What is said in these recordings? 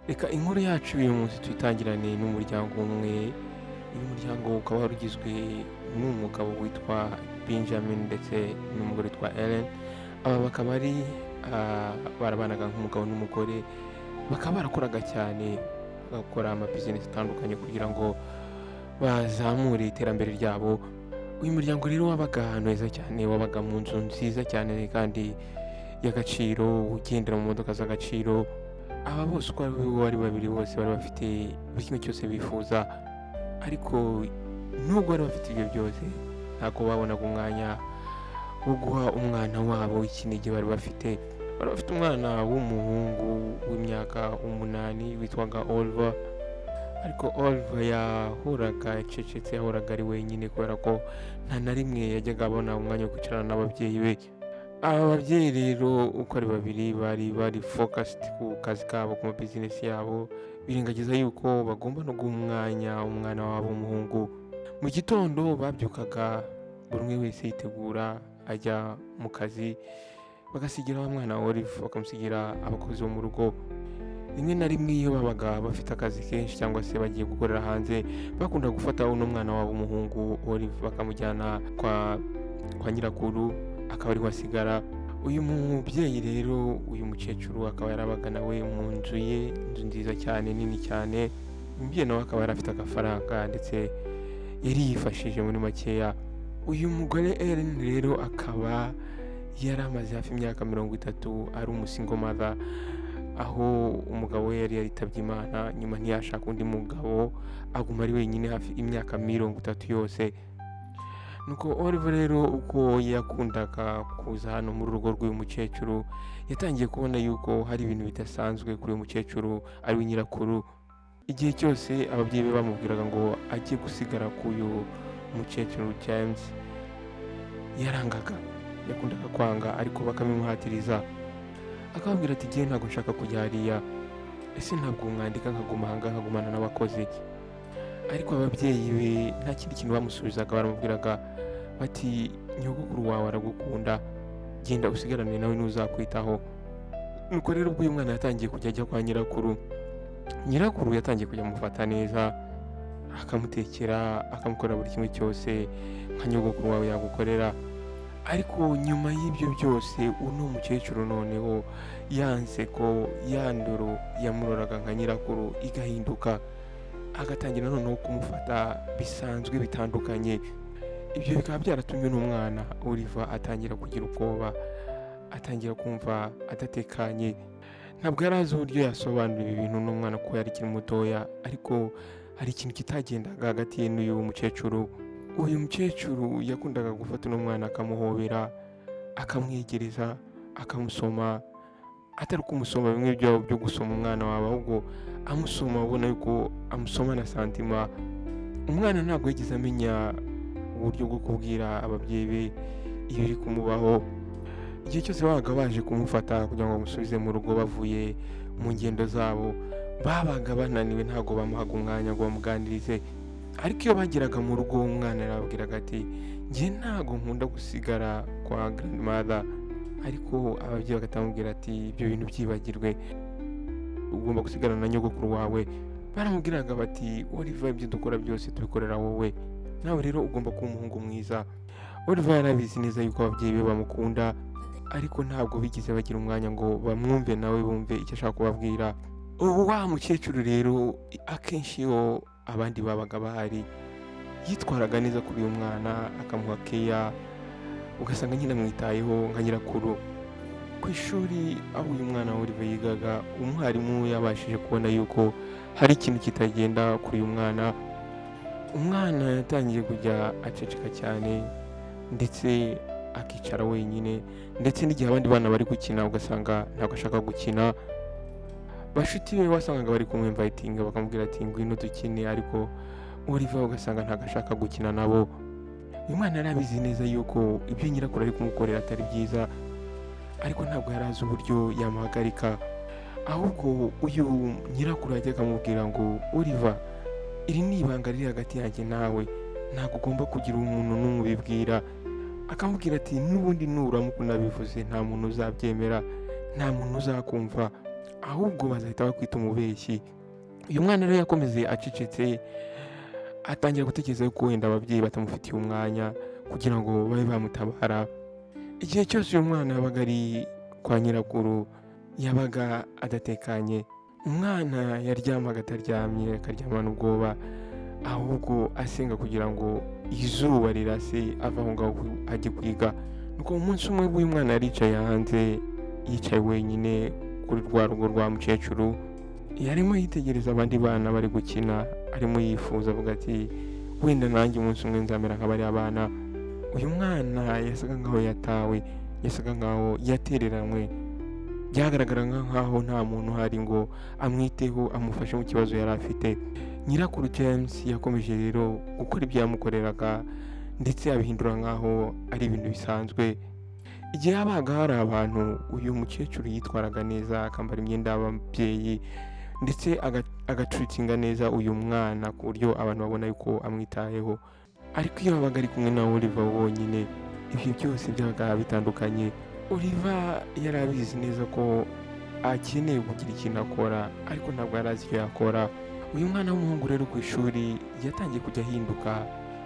Reka inkuru yacu uyu munsi tuyitangirane n'umuryango umwe. Uyu muryango ukaba wari ugizwe n'umugabo witwa Benjamin ndetse n'umugore witwa Ellen. Aba bakaba ari barabanaga nk'umugabo n'umugore, bakaba barakoraga cyane, bagakora amabizinesi atandukanye kugira ngo bazamure iterambere ryabo. Uyu muryango rero wabaga ahantu heza cyane, wabaga mu nzu nziza cyane kandi y'agaciro, ugendera mu modoka z'agaciro. Aba bose uko ari babiri bose bari bafite buri kimwe cyose bifuza, ariko nubwo bari bafite ibyo byose ntabwo babonaga umwanya wo guha umwana wabo ikinege. Bari bafite umwana w'umuhungu w'imyaka 8 witwaga Oliver, ariko Oliver yahoraga acecetse, yahoraga ari wenyine kubera ko nta na rimwe yajyaga abona umwanya wo kwicarana n'ababyeyi be. Aba babyeyi rero uko ari babiri bari focused ku kazi kabo, ku mabizinesi yabo, birengagiza yuko bagomba no guha umwana wabo w'umuhungu. Mu gitondo babyukaga buri umwe wese yitegura ajya mu kazi, bagasigira wa mwana wa Olive, bakamusigira abakozi bo mu rugo. Rimwe na rimwe iyo babaga bafite akazi kenshi cyangwa se bagiye gukorera hanze, bakunda gufata uno mwana wabo w'umuhungu Olive bakamujyana kwa nyirakuru, akaba ariho asigara. Uyu mubyeyi rero, uyu mukecuru akaba yarabaga nawe mu nzu ye, inzu nziza cyane, nini cyane. Umubyeyi nawe akaba yari afite agafaranga ndetse yari yifashije muri makeya. Uyu mugore Ellen rero akaba yari amaze hafi imyaka 30 ari umusingle mother, aho umugabo we yari yaritabye Imana, nyuma ntiyashaka undi mugabo, aguma ari wenyine hafi imyaka 30 yose. Nuko Oliver rero uko yakundaga kuza hano muri urugo rw'uyu mukecuru, yatangiye kubona yuko hari ibintu bidasanzwe kuri uyu mukecuru ari we nyirakuru. Igihe cyose ababyeyi be bamubwiraga ngo ajye gusigara k'uyu mukecuru James, yarangaga, yakundaga kwanga, ariko bakabimuhatiriza. Akababwira ati ngiye ntabwo nshaka kujya hariya, ese ntabwo mwandika nkaguma aha ngaha nkagumana n'abakozi? Ariko ababyeyi be nta kindi kintu bamusubizaga, baramubwiraga bati nyogokuru wawe aragukunda, genda usigarane nawe n'uzakwitaho. Nuko rero ubwo uyu mwana yatangiye kujya ajya kwa nyirakuru yatangiye kujya amufata neza, akamutekera, akamukorera buri kimwe cyose nka nyogokuru wawe yagukorera. Ariko nyuma y'ibyo byose uno mukecuru noneho yanse ko ya ndoro yamuroraga nka nyirakuru igahinduka, agatangira noneho kumufata bisanzwe bitandukanye. Ibyo bikaba byaratumye n'umwana Oliver atangira kugira ubwoba, atangira kumva adatekanye. Ntabwo yari azi uburyo yasobanura ibi bintu n'umwana ko yari akiri mutoya, ariko hari ikintu kitagendaga hagati ye n'uyu mukecuru. Uyu mukecuru yakundaga gufata uno mwana akamuhobera, akamwegereza, akamusoma, atari kumusoma bimwe byo gusoma umwana wawe, ahubwo amusoma ubona yuko amusoma na santima. Umwana ntabwo yigeze amenya uburyo bwo kubwira ababyeyi be ibiri kumubaho. Igihe cyose babaga baje kumufata kugira ngo bamusubize mu rugo bavuye mu ngendo zabo, babaga bananiwe, ntabwo bamuhaga umwanya ngo bamuganirize. Ariko iyo bageraga mu rugo, umwana yarababwiraga ati njye ntabwo nkunda gusigara kwa grandmother, ariko ababyeyi bakatamubwira ati ibyo bintu byibagirwe, ugomba gusigarana na nyogokuru wawe. Baramubwiraga bati Oliver, ibyo dukora byose tubikorera wowe, nawe rero ugomba kuba umuhungu mwiza. Oliver yarabizi neza yuko ababyeyi be bamukunda, ariko ntabwo bigeze bagira umwanya ngo bamwumve nawe bumve icyo ashaka kubabwira. Wa mukecuru rero akenshi iyo abandi babaga bahari, yitwaraga neza kuri uyu mwana, akamuha keya, ugasanga nyine amwitayeho nka nyirakuru. Ku ishuri aho uyu mwana wa Oliver yigaga, umwarimu yabashije kubona yuko hari ikintu kitagenda kuri uyu mwana. Umwana yatangiye kujya aceceka cyane ndetse akicara wenyine, ndetse n'igihe abandi bana bari gukina ugasanga ntabwo ashaka gukina. Bashuti be wasangaga bari kumwimvayitinga, bakamubwira ati ngwino dukine, ariko Oliver ugasanga ntabwo ashaka gukina nabo. Uyu mwana yari abizi neza yuko ibyo nyirakuru ari kumukorera atari byiza, ariko ntabwo yari azi uburyo yamuhagarika. Ahubwo uyu nyirakuru yajyaga amubwira ngo Oliver, iri ni ibanga riri hagati yanjye nawe, ntabwo ugomba kugira umuntu n'umwe ubibwira. Akamubwira ati n'ubundi nuramuka unabivuze nta muntu uzabyemera, nta muntu uzakumva. ahubwo bazahita bakwita umubeshyi. Uyu mwana rero yakomeze acecetse, atangira gutekereza yuko wenda ababyeyi batamufitiye umwanya kugira ngo babe bamutabara. Igihe cyose uyu mwana yabaga ari kwa nyirakuru yabaga adatekanye. Umwana yaryamaga ataryamye, akaryamana ubwoba, ahubwo asenga kugira ngo izuba rirase ava aho ngaho ajye kwiga. Nuko umunsi umwe uyu mwana yaricaye hanze, yicaye wenyine kuri rwa rugo rwa mukecuru, yarimo yitegereza abandi bana bari gukina, arimo yifuza avuga ati wenda nanjye umunsi umwe nzamera nk'abariya bana. Uyu mwana yasaga nkaho yatawe, yasaga nkaho yatereranywe, byagaragara nkaho nta muntu uhari ngo amwiteho amufashe mu kibazo yari afite. Nyirakuru James yakomeje rero gukora ibyo yamukoreraga ndetse abihindura nkaho ari ibintu bisanzwe. Igihe habaga hari abantu, uyu mukecuru yitwaraga neza, akambara imyenda y'ababyeyi ndetse agacuritinga neza uyu mwana ku buryo abantu babona yuko amwitayeho. Ariko iyo yabaga ari kumwe na Oliver wonyine, ibyo byose byabaga bitandukanye. Oliver yari abizi neza ko akeneye kugira ikintu akora, ariko ntabwo yari azi icyo yakora. Uyu mwana w'umuhungu rero ku ishuri yatangiye kujya ahinduka,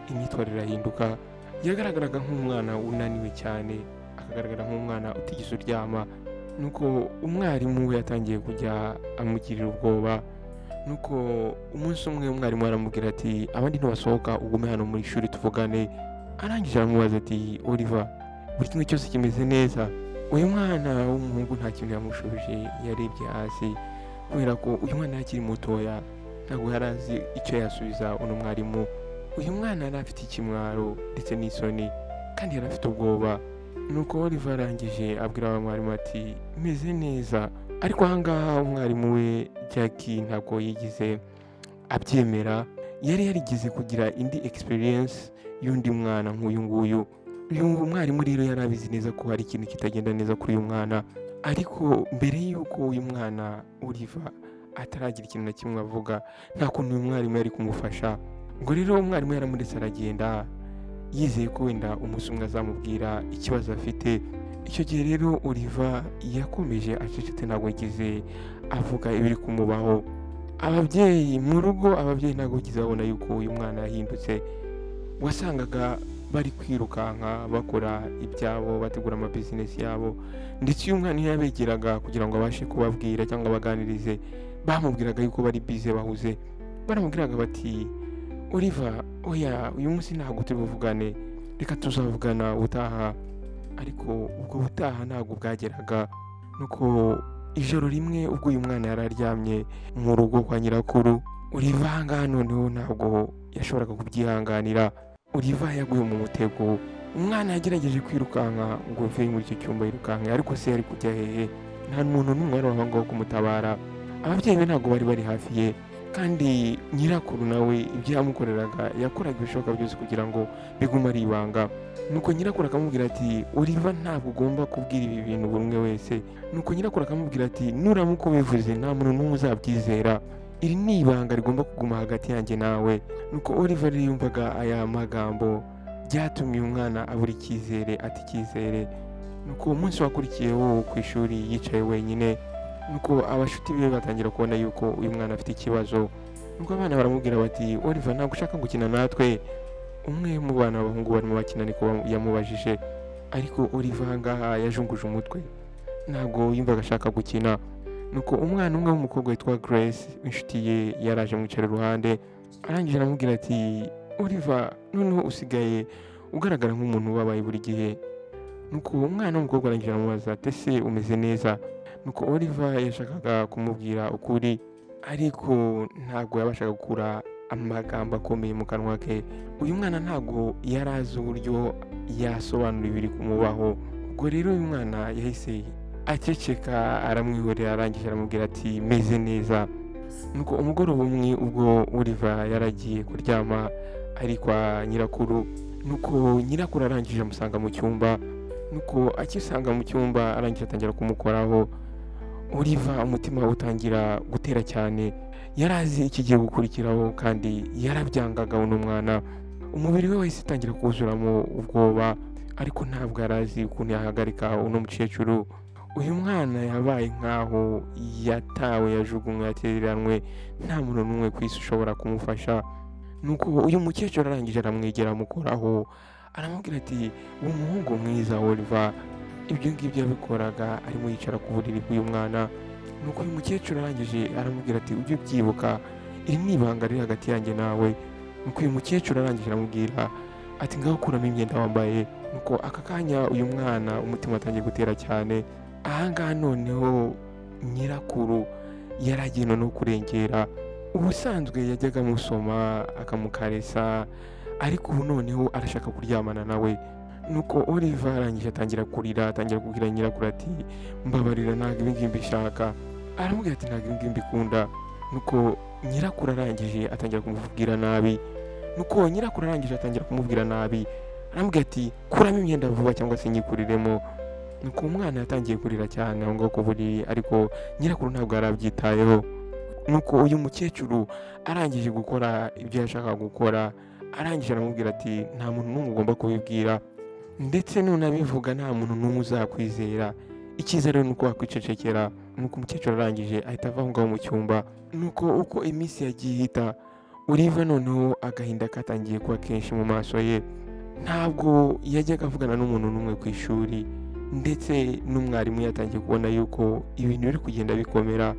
imyitwarire ahinduka. Yagaragaraga nk'umwana unaniwe cyane, akagaragara nk'umwana utigeze uryama. Nuko umwarimu we yatangiye kujya amugirira ubwoba. Nuko umunsi umwe umwarimu aramubwira ati abandi ntibasohoka, ugume hano muri ishuri tuvugane. Arangije aramubaza ati Oliver, buri kimwe cyose kimeze neza? Uyu mwana w'umuhungu nta kintu yamushubije, yarebye hasi kubera ko uyu mwana akiri mutoya, ntabwo yari azi icyo yasubiza uno mwarimu. Uyu mwana yari afite ikimwaro ndetse n'isoni kandi yari afite ubwoba. Nuko Oliver arangije abwira abamwarimu ati meze neza. Ariko ahangaha umwarimu we Jackie ntabwo yigize abyemera, yari yarigeze kugira indi experience y'undi mwana nk'uyu nguyu. Uyu mwarimu rero yari abizi neza ko hari ikintu kitagenda neza kuri uyu mwana, ariko mbere y'uko uyu mwana Oliver ataragira ikintu na kimwe avuga, nta kuntu uyu mwarimu yari kumufasha. Ngo rero umwarimu yaramuretse aragenda, yizeye ko wenda umunsi umwe azamubwira ikibazo afite. Icyo gihe rero Oliver yakomeje acecetse, ntabwo yigeze avuga ibiri kumubaho. Ababyeyi mu rugo, ababyeyi ntabwo bigeze babona yuko uyu mwana yahindutse. Wasangaga bari kwirukanka bakora ibyabo, bategura amabizinesi yabo, ndetse uyu mwana iyo yabegeraga kugira ngo abashe kubabwira cyangwa baganirize, bamubwiraga yuko bari bize bahuze. Baramubwiraga bati Oliver, oya uyu munsi ntabwo turi buvugane, reka tuzavugana ubutaha. Ariko ubwo butaha ntabwo bwageraga. Nuko ijoro rimwe ubwo uyu mwana yari aryamye mu rugo kwa nyirakuru, Oliver ahangaha noneho ntabwo yashoboraga kubyihanganira. Oliver yaguye mu mutego. Umwana yagerageje kwirukanka ngo ave muri icyo cyumba yirukanka, ariko se yari kujya hehe? Nta muntu n'umwe wari aho ngaho kumutabara. Ababyeyi be ntabwo bari bari hafi ye, kandi nyirakuru nawe ibyo yamukoreraga yakoraga ibishoboka byose kugira ngo bigume ari ibanga. Nuko nyirakuru akamubwira ati Oliver ntabwo ugomba kubwira ibi bintu buri umwe wese. Nuko nyirakuru akamubwira ati nuramuka ubivuze nta muntu n'umwe uzabyizera, iri ni ibanga rigomba kuguma hagati yanjye nawe. Nuko Oliver yumvaga aya magambo, byatumye uyu mwana abura icyizere, ati icyizere. Nuko umunsi wakurikiyeho ku ishuri yicaye wenyine, nuko abashuti be batangira kubona yuko uyu mwana afite ikibazo. Nuko abana baramubwira bati Oliver ntabwo ushaka gukina natwe? Umwe mu bana b'abahungu barimo bakina niko yamubajije, ariko Oliver ahangaha yajunguje umutwe, ntabwo yumvaga ashaka gukina. Nuko umwana umwe w'umukobwa witwa Grace, inshuti ye, yaraje amwicara iruhande. Arangije aramubwira ati Oliver, noneho usigaye ugaragara nk'umuntu ubabaye buri gihe. Nuko umwana w'umukobwa arangije aramubaza ati ese umeze neza? Nuko Oliver yashakaga kumubwira ukuri, ariko ntabwo yabashaga gukura amagambo akomeye mu kanwa ke. Uyu mwana ntabwo yari azi uburyo yasobanura ibiri kumubaho. Ubwo rero uyu mwana yahise aceceka, aramwihorera. Arangije aramubwira ati meze neza. Nuko umugoroba umwe ubwo Oliver yaragiye kuryama ari kwa nyirakuru, nuko nyirakuru arangije amusanga mu cyumba. Nuko akisanga mu cyumba arangije atangira kumukoraho. Oliver umutima we utangira gutera cyane, yari azi ikigiye gukurikiraho kandi yarabyangaga uno mwana. Umubiri we wahise utangira kuzuramo ubwoba, ariko ntabwo yari azi ukuntu yahagarika uno mukecuru. uyu mwana yabaye nk'aho yatawe, yajugunywe, yatereranwe, nta muntu n'umwe ku isi ushobora kumufasha. Nuko uyu mukecuru arangije aramwegera amukoraho, aramubwira ati uwo muhungu mwiza Oliver ibyo ngibyo yabikoraga arimo yicara ku buriri bw'uyu mwana. Nuko uyu mukecuru arangije aramubwira ati ujye ubyibuka, iri ni ibanga riri hagati yanjye nawe. Nuko uyu mukecuru arangije aramubwira ati ngaho kuramo imyenda wambaye. Nuko aka kanya uyu mwana umutima atangiye gutera cyane. Ahangaha noneho nyirakuru yaragiye noneho kurengera. Ubusanzwe yajyaga amusoma akamukaresa, ariko ubu noneho arashaka kuryamana nawe. Nuko Oliver arangije atangira kurira, atangira kubwira nyirakuru ati mbabarira, ntabwo ibi ngibi mbishaka. Aramubwira ati ntabwo ibi ngibi mbikunda. Nuko nyirakuru arangije atangira kumubwira nabi. Nuko nyirakuru arangije atangira kumubwira nabi, aramubwira ati kuramo imyenda vuba cyangwa se nyikuriremo. Nuko umwana yatangiye kurira cyane aho ngaho ku buriri, ariko nyirakuru ntabwo yari abyitayeho. Nuko uyu mukecuru arangije gukora ibyo yashakaga gukora, arangije aramubwira ati nta muntu n'umwe ugomba kubibwira, ndetse nunabivuga nta muntu n'umwe uzakwizera, icyiza rero ni uko wakwicecekera. Nuko umukecuru arangije ahita ava aho ngaho mu cyumba. Nuko uko iminsi yagiye ihita, Oliver noneho agahinda katangiye kuba kenshi mu maso ye. Ntabwo yajyaga avugana n'umuntu n'umwe ku ishuri, ndetse n'umwarimu yatangiye kubona yuko ibintu biri kugenda bikomera.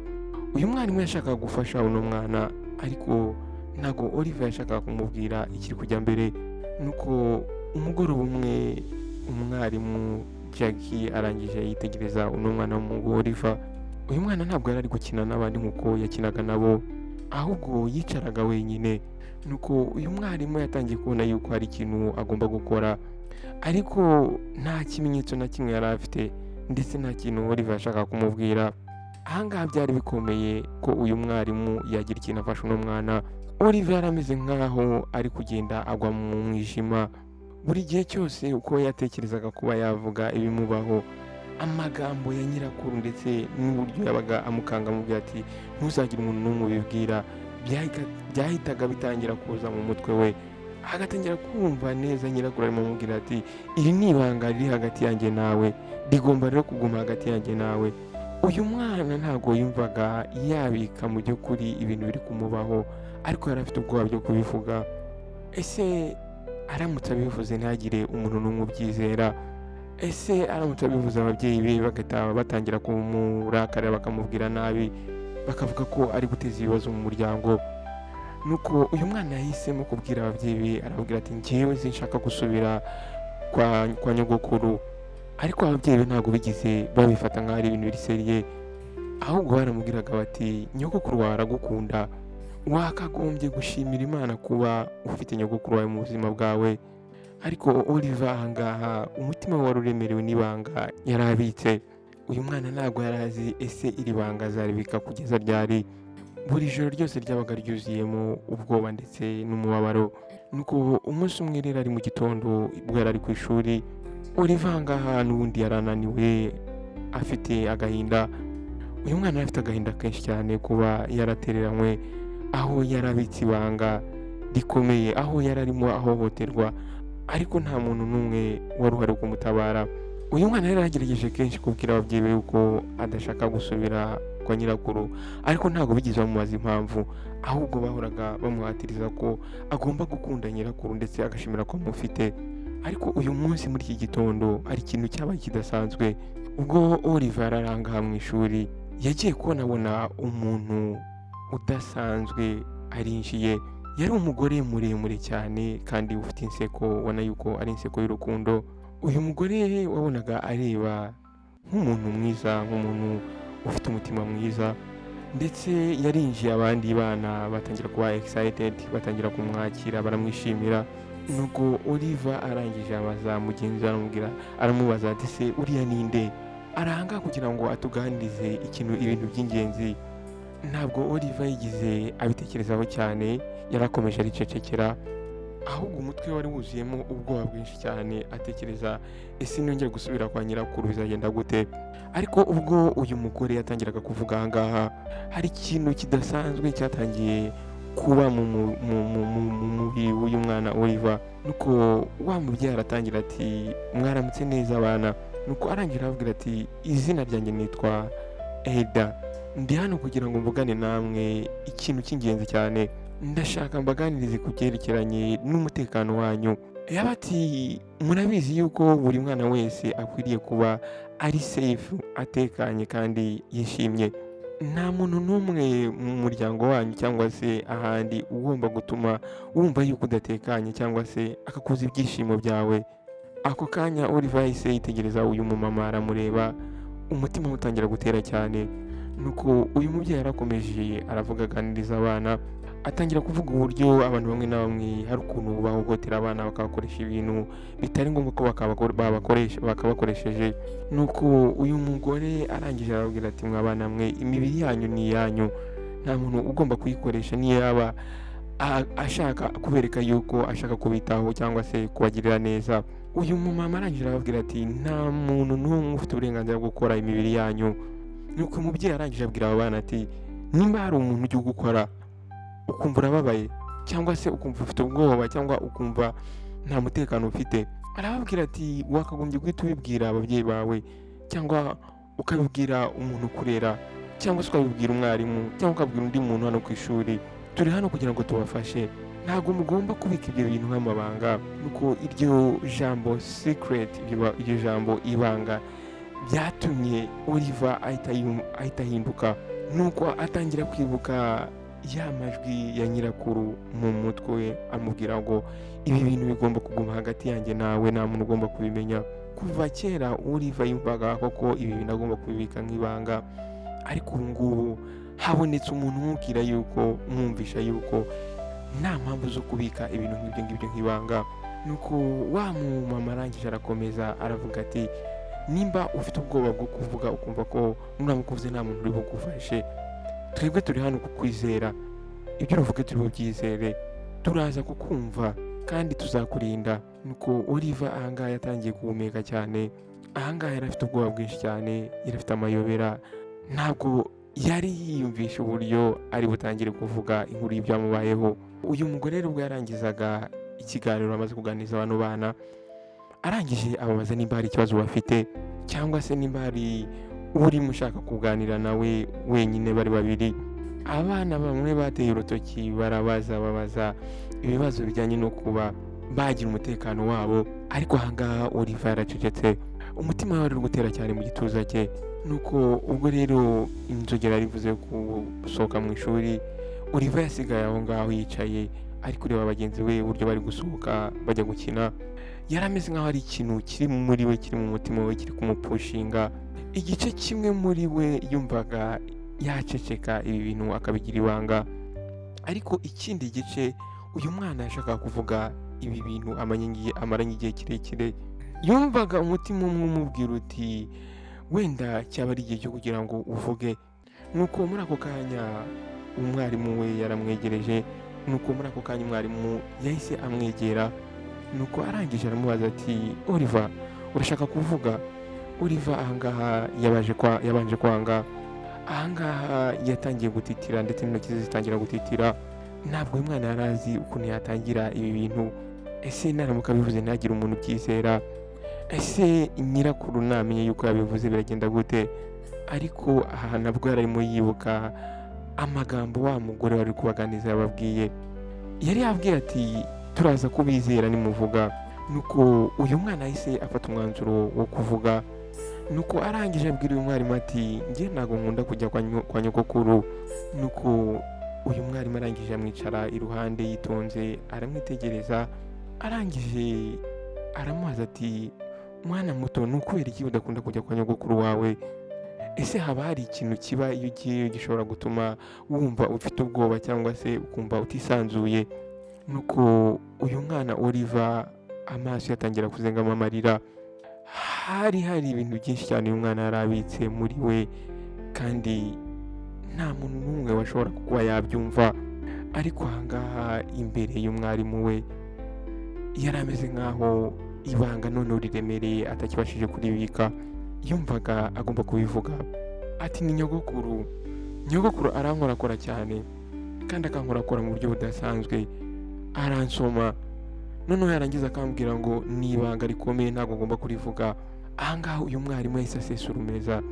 Uyu mwarimu yashakaga gufasha uno mwana, ariko ntabwo Oliver yashakaga kumubwira ikiri kujya mbere. Nuko umugoroba umwe umwarimu Jackie arangije yitegereza uno mwana w'umuhungu Oliver. Uyu mwana ntabwo yari ari gukina n'abandi nk'uko yakinaga nabo, ahubwo yicaraga wenyine. Nuko uyu mwarimu yatangiye kubona yuko hari ikintu agomba gukora, ariko nta kimenyetso na kimwe yari afite, ndetse nta kintu Oliver yashakaga kumubwira. Ahangaha byari bikomeye ko uyu mwarimu yagira ikintu afasha uno mwana. Oliver yari ameze nk'aho ari kugenda agwa mu mwijima. Buri gihe cyose uko yatekerezaga kuba yavuga ibimubaho, amagambo ya nyirakuru ndetse n'uburyo yabaga amukanga amubwira ati ntuzagire umuntu n'umwe ubibwira, byahitaga bitangira kuza mu mutwe we. Agatangira kumva neza nyirakuru arimo amubwira ati iri ni ibanga riri hagati yanjye nawe, rigomba rero kuguma hagati yanjye nawe. Uyu mwana ntabwo yumvaga yabika mu by'ukuri ibintu biri kumubaho, ariko yari afite ubwoba byo kubivuga. Ese aramutse abivuze ntagire umuntu n'umwe ubyizera? Ese aramutse abivuze ababyeyi be bagahita batangira kumurakarira bakamubwira nabi, bakavuga ko ari guteza ibibazo mu muryango? Nuko uyu mwana yahisemo kubwira ababyeyi be, arababwira ati njyewe sinshaka gusubira kwa nyogokuru. Ariko ababyeyi be ntabwo bigize babifata nk'aho ari ibintu biri seriye, ahubwo baramubwiraga bati nyogokuru wawe aragukunda, wakagombye gushimira Imana kuba ufite nyogokuru wawe mu buzima bwawe. Ariko Oliver ahangaha umutima we wari uremerewe n'ibanga yari abitse. Uyu mwana ntabwo yari azi ese iri banga azaribika kugeza ryari. Buri joro ryose ryabaga ryuzuyemo ubwoba ndetse n'umubabaro. Nuko umunsi umwe rero ari mu gitondo ubwo yari ari ku ishuri, Oliver ahangaha n'ubundi yari ananiwe, afite agahinda. Uyu mwana afite agahinda kenshi cyane kuba yaratereranywe, aho yari abitse ibanga rikomeye, aho yari arimo ahohoterwa, ariko nta muntu n'umwe wari uhari kumutabara. Uyu mwana yari yagerageje kenshi kubwira ababyeyi be yuko adashaka gusubira kwa nyirakuru, ariko ntabwo bigeze bamubaza impamvu, ahubwo bahoraga bamuhatiriza ko agomba gukunda nyirakuru ndetse agashimira ko amufite. Ariko uyu munsi muri iki gitondo hari ikintu cyabaye kidasanzwe. Ubwo Oliver arangaha mu ishuri, yagiye kubona umuntu udasanzwe arinjiye. Yari umugore muremure cyane kandi ufite inseko, ubona yuko ari inseko y'urukundo. Uyu mugore wabonaga areba nk'umuntu mwiza, nk'umuntu ufite umutima mwiza, ndetse yarinjiye abandi bana batangira kuba excited, batangira kumwakira, baramwishimira. Nuko Oliver arangije abaza mugenzi we, aramubaza ati se uriya ninde? Arahanga kugira ngo atuganirize ibintu by'ingenzi. Ntabwo Oliver yigize abitekerezaho cyane, yarakomeje aricecekera, ahubwo umutwe wari wuzuyemo ubwoba bwinshi cyane, atekereza ese nongera gusubira kwa nyirakuru bizagenda gute? Ariko ubwo uyu mugore yatangiraga kuvuga ahangaha, hari ikintu kidasanzwe cyatangiye kuba mu mubiri w'uyu mwana Oliver. Nuko wa mubyeyi aratangira ati mwaramutse neza abana. nuko arangira arababwira ati izina ryanjye nitwa Eda, ndi hano kugira ngo mvugane namwe ikintu cy'ingenzi cyane, ndashaka mbaganirize ku byerekeranye n'umutekano wanyu. Yaba ati murabizi yuko buri mwana wese akwiriye kuba ari safe, atekanye kandi yishimye. Nta muntu n'umwe mu muryango wanyu cyangwa se ahandi ugomba gutuma wumva yuko udatekanye cyangwa se akakuza ibyishimo byawe. Ako kanya Oliver yahise yitegereza uyu mumama aramureba, umutima we utangira gutera cyane. Nuko uyu mubyeyi yarakomeje aravuga aganiriza abana, atangira kuvuga uburyo abantu bamwe na bamwe hari ukuntu bahogotera abana bakabakoresha ibintu bitari ngombwa ko bakabakoresheje. Nuko uyu mugore arangije arababwira ati mwa bana mwe, imibiri yanyu ni iyanyu, nta muntu ugomba kuyikoresha niyo yaba ashaka kubereka yuko ashaka kubitaho cyangwa se kubagirira neza. Uyu mumama arangije arababwira ati nta muntu n'umwe ufite uburenganzira bwo gukora imibiri yanyu. Nuko umubyeyi arangije abwira aba bana ati nimba hari umuntu ujya gukora ukumva urababaye cyangwa se ukumva ufite ubwoba cyangwa ukumva nta mutekano ufite, arababwira ati wakagombye guhita ubibwira ababyeyi bawe cyangwa ukabibwira umuntu ukurera cyangwa se ukabibwira umwarimu cyangwa ukabwira undi muntu hano ku ishuri. Turi hano kugira ngo tubafashe, ntabwo mugomba kubika ibyo bintu nk'amabanga. Nuko iryo jambo secret, iryo jambo ibanga byatumye Oliver ahita ahinduka. Nuko atangira kwibuka ya majwi ya nyirakuru mu mutwe we amubwira ngo ibi bintu bigomba kuguma hagati yanjye nawe, nta muntu ugomba kubimenya. Kuva kera Oliver yumvaga koko ibi bintu agomba kubibika nk'ibanga, ariko ubu ngubu habonetse umuntu umubwira yuko, umwumvisha yuko nta mpamvu zo kubika ibintu nk'ibyo ngibyo nk'ibanga. Nuko wa mumama arangije arakomeza aravuga ati nimba ufite ubwoba bwo kuvuga ukumva ko nuramukuvuze nta muntu uri bugufashe, twebwe turi hano kukwizera, ibyo uravuga turi bubyizere, turaza kukumva kandi tuzakurinda. Nuko Oliver ahangaha yatangiye guhumeka cyane, ahangaha yari afite ubwoba bwinshi cyane, yari afite amayobera, ntabwo yari yiyumvisha uburyo ari butangire kuvuga inkuru y'ibyamubayeho. Uyu mugore rero ubwo yarangizaga ikiganiro amaze kuganiriza abantu bana, arangije ababaza nimba hari ikibazo bafite cyangwa se nimba hari urimo ushaka kuganira nawe wenyine bari babiri. Abana bamwe bateye urutoki babaza ibibazo bijyanye no kuba bagira umutekano wabo, ariko ahangaha Oliver yaracecetse, umutima we wari uri gutera cyane mu gituza cye. Nuko ubwo rero inzogera rivuze gusohoka mu ishuri, Oliver yasigaye aho ngaho yicaye ari kureba bagenzi be uburyo bari gusohoka bajya gukina. Yari ameze nk'aho hari ikintu kiri muri we, kiri mu mutima we, kiri kumupushinga. Igice kimwe muri we yumvaga yaceceka ibi bintu akabigira ibanga, ariko ikindi gice uyu mwana yashakaga kuvuga ibi bintu amaranye igihe kirekire. Yumvaga umutima umwe umubwira uti wenda cyaba ari igihe cyo kugira ngo uvuge. Nuko muri ako kanya umwarimu we yaramwegereje, nuko muri ako kanya umwarimu yahise amwegera. Nuko arangije aramubaza ati Oliver, urashaka kuvuga? Oliver ahangaha yabanje kwanga, ahangaha yatangiye gutitira ndetse n'intoki ze zitangira gutitira. Ntabwo uyu mwana yari azi ukuntu yatangira ibi bintu. Ese naramuka bivuze ntagire umuntu ubyizera? Ese nyirakuru namenye yuko yabivuze biragenda gute? Ariko aha nabwo yari arimo yibuka amagambo wa mugore wari kubaganiza yababwiye. Yari yabwiye ati turaza kubizera nimuvuga. Nuko uyu mwana yahise afata umwanzuro wo kuvuga. Nuko arangije abwira uyu mwarimu ati njye ntabwo nkunda kujya kwa nyogokuru. Nuko uyu mwarimu arangije amwicara iruhande yitonze aramwitegereza, arangije aramubaza ati mwana muto, ni ukubera iki udakunda kujya kwa nyogokuru wawe? Ese haba hari ikintu kiba iyo ugiye gishobora gutuma wumva ufite ubwoba cyangwa se ukumva utisanzuye? Nuko uyu mwana Oliver amaso yatangira kuzengama amarira. Hari ibintu byinshi cyane uyu mwana yari abitse muri we, kandi nta muntu n'umwe washobora kuba yabyumva. Ariko ahangaha imbere y'umwarimu we yari ameze nk'aho ibanga none riremereye atakibashije kuribika. Yumvaga agomba kubivuga ati ni nyogokuru arankorakora cyane kandi akankorakora mu buryo budasanzwe, aransoma, noneho yarangiza akambwira ngo ni ibanga rikomeye ntabwo ngomba kurivuga. ahangaha uyu mwarimu yahise asesa urumeza,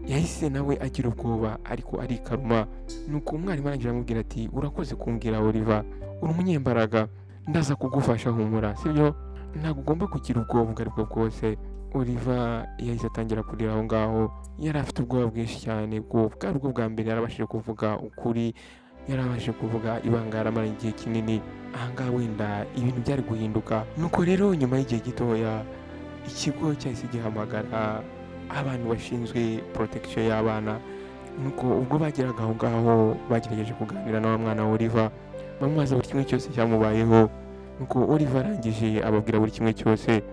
yahise nawe agira ubwoba ariko arikaruma. Nuko umwarimu arangije aramubwira ati urakoze kumbwira Oliver, uri umunyembaraga, ndaza kugufasha humura sibyo, ntabwo ugomba kugira ubwoba ubwo aribwo bwose. Oliver yahise atangira kurira aho ngaho, yari afite ubwoba bwinshi cyane bwo bwari bwo bwa mbere yarabashije kuvuga ukuri, yarabashije kuvuga ibanga yaramaranye igihe kinini. Ahangaha wenda ibintu byari guhinduka. Nuko rero nyuma y'igihe gitoya ikigo cyahise gihamagara abantu bashinzwe protection y'abana. Nuko ubwo bageraga aho ngaho bagerageje kuganira na wa mwana wa Oliver, bamubaza buri kimwe cyose cyamubayeho. Nuko Oliver arangije ababwira buri kimwe cyose,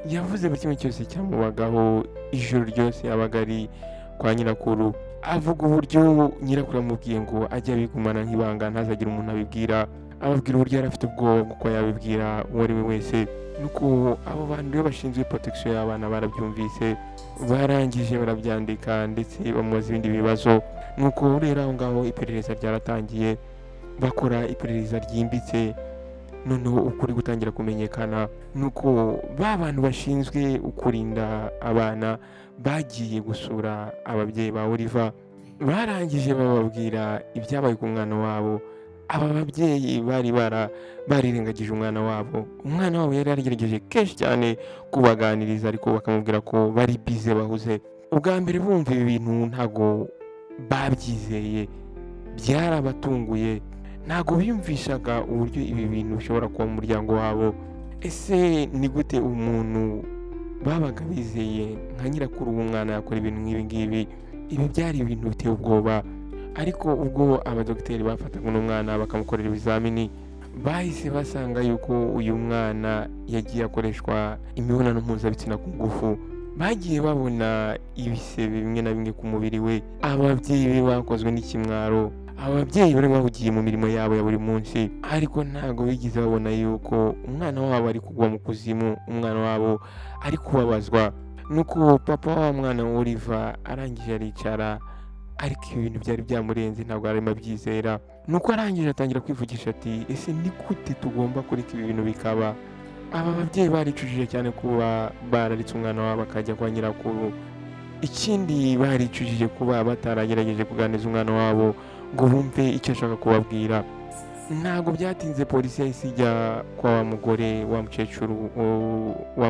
yavuze buri kimwe cyose cyamubagaho ijoro ryose yabaga ari kwa nyirakuru, avuga uburyo nyirakuru amubwiye ngo ajye abigumana nk'ibanga ntazagire umuntu abibwira, ababwira uburyo yari afite ubwoba kuko yabibwira uwo ari we wese. Nuko abo bantu rero bashinzwe protection y'abana barabyumvise, barangije barabyandika ndetse bamubaza ibindi bibazo. Nuko rero aho ngaho iperereza ryaratangiye, bakora iperereza ryimbitse, noneho ukuri gutangira kumenyekana. Nuko ba bantu bashinzwe kurinda abana bagiye gusura ababyeyi ba Oliver, barangije bababwira ibyabaye ku mwana wabo. Aba babyeyi bari barirengagije umwana wabo. Umwana wabo yari yaragerageje kenshi cyane kubaganiriza ariko bakamubwira ko bari bize bahuze. Ubwa mbere bumva ibi bintu ntago babyizeye, byarabatunguye, ntago biyumvishaga uburyo ibi bintu bishobora kuba mu muryango wabo. Ese ni gute umuntu babaga bizeye nka nyirakuru w'umwana yakora ibintu nk'ibi ngibi? Ibi byari ibintu biteye ubwoba. Ariko ubwo abadogiteri bafataga uno mwana bakamukorera ibizamini, bahise basanga yuko uyu mwana yagiye akoreshwa imibonano mpuzabitsina ku ngufu. Bagiye babona ibisebe bimwe na bimwe ku mubiri we. Ababyeyi be bakozwe n'ikimwaro, ababyeyi bari bahugiye mu mirimo yabo ya buri munsi, ariko ntabwo bigeze babona yuko umwana wabo ari kugwa mu kuzimu, umwana wabo ari kubabazwa. Nuko papa wa mwana wa Oliver arangije aricara, ariko ibi bintu byari byamurenze, ntabwo arimo abyizera. Nuko arangije atangira kwivugisha ati ese ni gute tugomba kureka ibi bintu bikaba? Aba babyeyi baricujije cyane kuba bararitse umwana wabo akajya kwa nyirakuru. Ikindi baricujije kuba bataragerageje kuganiriza umwana wabo ngo bumve icyo ashaka kubabwira. Ntabwo byatinze polisi yahise ijya kwa wa mugore wa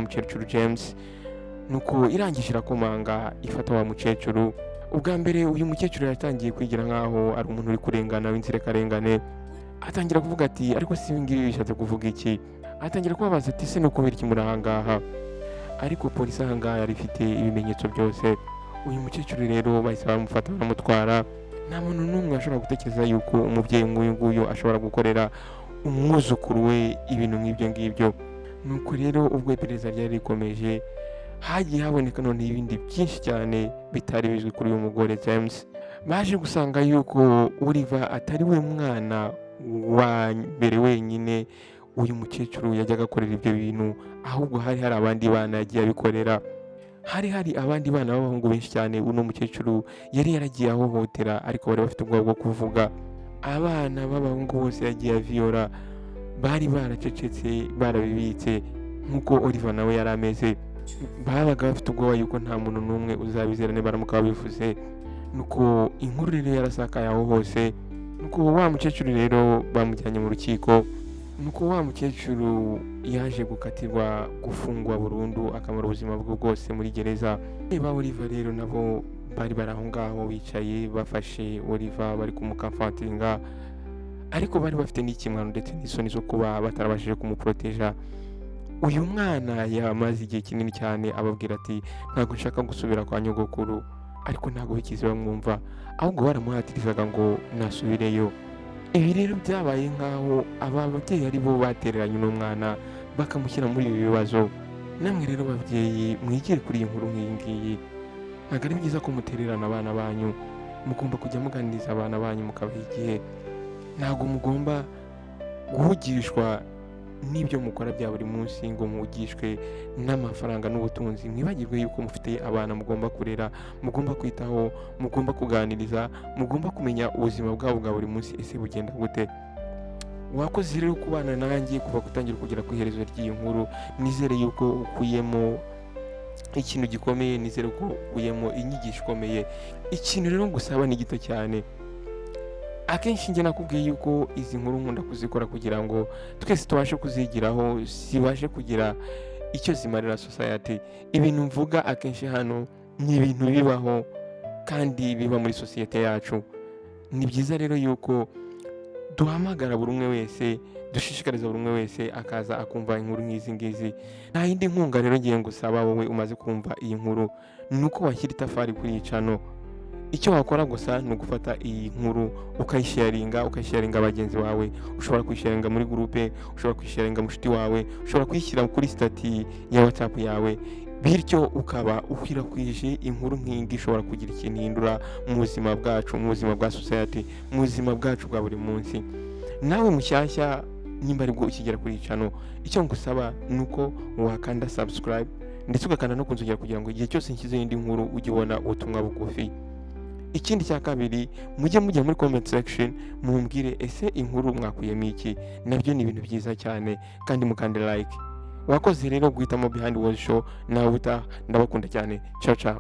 mukecuru James. Nuko irangije irakomanga ifata wa mukecuru. Ubwa mbere uyu mukecuru yatangiye kwigira nkaho ari umuntu uri kurengana w'inzirakarengane, atangira kuvuga ati ariko si ibi ngibi bishatse kuvuga iki? Atangira kubabaza ati ese ni ukubera iki muri aha ngaha? Ariko polisi aha ngaha yari ifite ibimenyetso byose. Uyu mukecuru rero bahise bamufata baramutwara. Nta muntu n'umwe ashobora gutekereza yuko umubyeyi nk'uyu nguyu ashobora gukorera umwuzukuru we ibintu nk'ibyo ngibyo. Nuko rero ubwo iperereza ryari rikomeje, hagiye haboneka none ibindi byinshi cyane bitari bizwi kuri uyu mugore James. Baje gusanga yuko Oliver atari we mwana wa mbere wenyine uyu mukecuru yajyaga akorera ibyo bintu, ahubwo hari abandi bana yagiye abikorera. Hari abandi bana b'abahungu benshi cyane uno mukecuru yari yaragiye ahohotera, ariko bari bafite ubwoba bwo kuvuga. Abana b'abahungu bose yagiye aviyora bari baracecetse, barabibitse nk'uko Oliver nawe yari ameze. Babaga bafite ubwoba yuko nta muntu n'umwe uzabizera niba baramuka babivuze. Nuko inkuru rero yarasakaye aho hose. Nuko wa mukecuru rero bamujyanye mu rukiko. Nuko wa mukecuru yaje gukatirwa gufungwa burundu, akamara ubuzima bwe bwose muri gereza. Ba Oliver rero nabo bari aho ngaho bicaye bafashe Oliver bari kumukamfatinga, ariko bari bafite n'ikimwaro ndetse n'isoni zo kuba batarabashije kumuproteja. Uyu mwana yamaze igihe kinini cyane ababwira ati ntabwo nshaka gusubira kwa nyogokuru, ariko ntabwo bikize bamwumva, ahubwo baramuhatirizaga ngo nasubireyo. Ibi rero byabaye nk'aho aba babyeyi ari bo batereranye uno mwana bakamushyira muri ibi bibazo. Namwe rero babyeyi mwigire kuri iyi nkuru nk'iyi ngiyi. Ntabwo ari byiza ko mutererana abana banyu, mugomba kujya muganiriza abana banyu mukabaha igihe. Ntabwo mugomba guhugishwa n'ibyo mukora bya buri munsi ngo mugishwe n'amafaranga n'ubutunzi. Mwibagirwe yuko mufite abana mugomba kurera, mugomba kwitaho, mugomba kuganiriza, mugomba kumenya ubuzima bwabo bwa buri munsi ese bugenda gute. Wakoze rero kubana nanjye kuva gutangira kugera ku iherezo ry'iyi nkuru. Nizere yuko ukuyemo ikintu gikomeye, nizere ko uyemo inyigisho ikomeye. Ikintu rero ngusaba ni gito cyane. Akenshi njye nakubwiye yuko izi nkuru nkunda kuzikora kugira ngo twese tubashe kuzigiraho, zibashe kugira icyo zimarira society. Ibintu mvuga akenshi hano ni ibintu bibaho kandi biba muri sosiyete yacu. Ni byiza rero yuko duhamagara buri umwe wese, dushishikariza buri umwe wese akaza akumva inkuru nk'izi ngizi. Nta yindi nkunga rero ngiye ngusaba wowe umaze kumva iyi nkuru, ni uko washyira itafari kuri iyi channel. Icyo wakora gusa ni ugufata iyi nkuru ukayisharinga bagenzi bawe. Ushobora kuyisharinga muri groupe, ushobora kuyisharinga mushiti wawe, ushobora kuyishyira kuri stati ya WhatsApp yawe, bityo ukaba ukwirakwije inkuru nk'ingi ishobora kugira ikintu ihindura mu buzima bwacu, mu buzima bwa society, mu buzima bwacu bwa buri munsi. Nawe mushyashya nimba aribwo ukigera kuri iyi channel, icyo ngusaba ni uko wakanda subscribe ndetse ugakanda no kunzogera kugira ngo igihe cyose nshyize indi nkuru ujye ubona ubutumwa bugufi. Ikindi cya kabiri, mujye mujya muri comment section mumbwire ese inkuru mwakuyemo iki. Nabyo ni ibintu byiza cyane, kandi mukande like. Wakoze rero guhitamo Behind World Show. Nawe ndabakunda cyane. Ciao ciao.